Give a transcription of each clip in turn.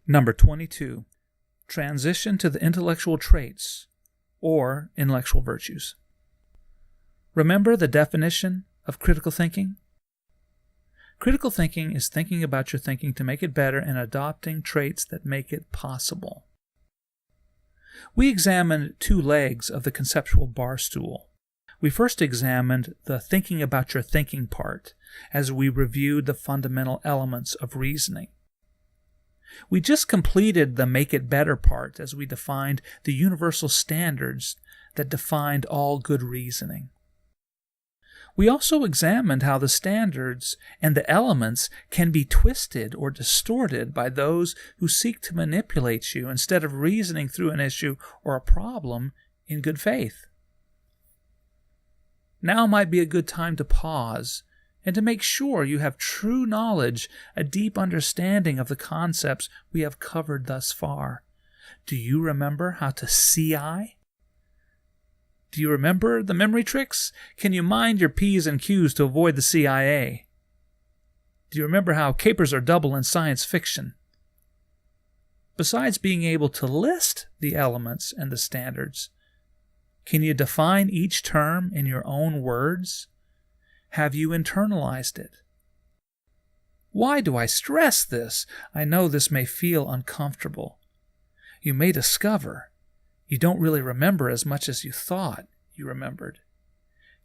Number 22. Transition to the intellectual traits, or intellectual virtues. Remember the definition of critical thinking? Critical thinking is thinking about your thinking to make it better and adopting traits that make it possible. We examined two legs of the conceptual barstool. We first examined the thinking about your thinking part as we reviewed the fundamental elements of reasoning. We just completed the make it better part as we defined the universal standards that defined all good reasoning. We also examined how the standards and the elements can be twisted or distorted by those who seek to manipulate you instead of reasoning through an issue or a problem in good faith. Now might be a good time to pause and to make sure you have true knowledge, a deep understanding of the concepts we have covered thus far. Do you remember how to CI? Do you remember the memory tricks? Can you mind your P's and Q's to avoid the CIA? Do you remember how capers are double in science fiction? Besides being able to list the elements and the standards, can you define each term in your own words? Have you internalized it? Why do I stress this? I know this may feel uncomfortable. You may discover you don't really remember as much as you thought you remembered.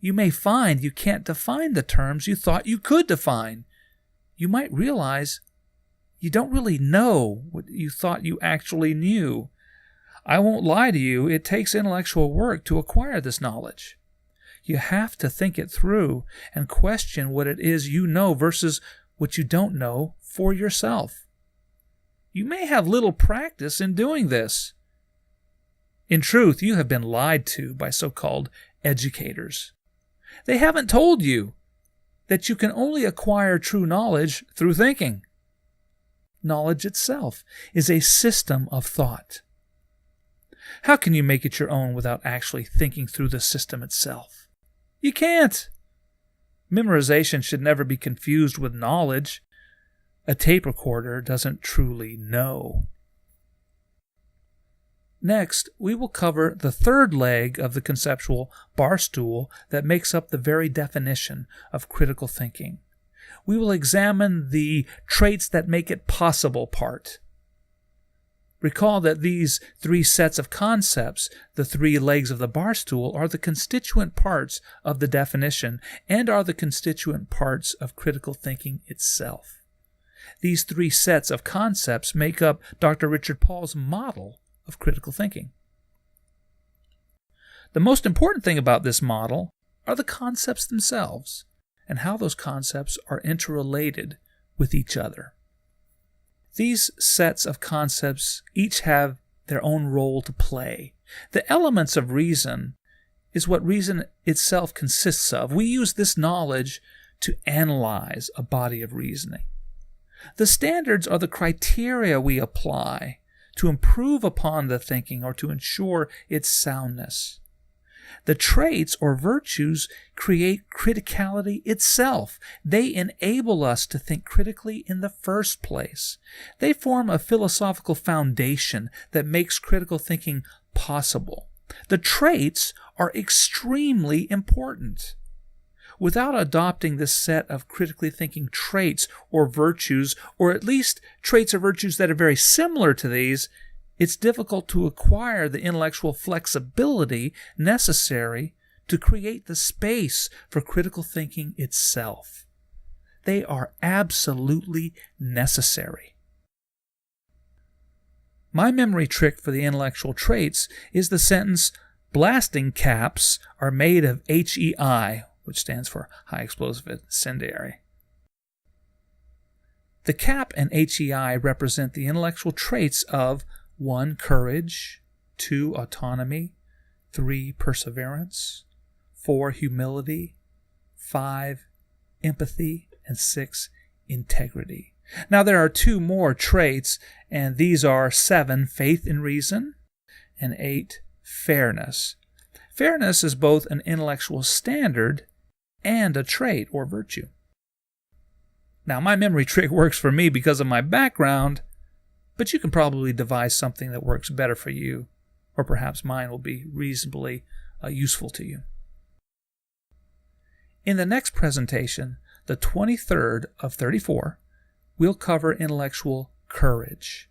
You may find you can't define the terms you thought you could define. You might realize you don't really know what you thought you actually knew. I won't lie to you, it takes intellectual work to acquire this knowledge. You have to think it through and question what it is you know versus what you don't know for yourself. You may have little practice in doing this. In truth, you have been lied to by so-called educators. They haven't told you that you can only acquire true knowledge through thinking. Knowledge itself is a system of thought. How can you make it your own without actually thinking through the system itself? You can't. Memorization should never be confused with knowledge. A tape recorder doesn't truly know. Next, we will cover the third leg of the conceptual barstool that makes up the very definition of critical thinking. We will examine the traits that make it possible part. Recall that these three sets of concepts, the three legs of the barstool, are the constituent parts of the definition and are the constituent parts of critical thinking itself. These three sets of concepts make up Dr. Richard Paul's model of critical thinking. The most important thing about this model are the concepts themselves and how those concepts are interrelated with each other. These sets of concepts each have their own role to play. The elements of reason is what reason itself consists of. We use this knowledge to analyze a body of reasoning. The standards are the criteria we apply to improve upon the thinking or to ensure its soundness. The traits or virtues create criticality itself. They enable us to think critically in the first place. They form a philosophical foundation that makes critical thinking possible. The traits are extremely important. Without adopting this set of critically thinking traits or virtues, or at least traits or virtues that are very similar to these, it's difficult to acquire the intellectual flexibility necessary to create the space for critical thinking itself. They are absolutely necessary. My memory trick for the intellectual traits is the sentence, "Blasting caps are made of HEI," which stands for high explosive incendiary. The cap and HEI represent the intellectual traits of 1. Courage, 2. Autonomy, 3. Perseverance, 4. Humility, 5. Empathy, and 6. Integrity. Now there are 2 more traits, and these are 7. Faith in reason, and 8. Fairness. Fairness is both an intellectual standard and a trait or virtue. Now my memory trick works for me because of my background, but you can probably devise something that works better for you, or perhaps mine will be reasonably useful to you. In the next presentation, the 23rd of 34, we'll cover intellectual courage.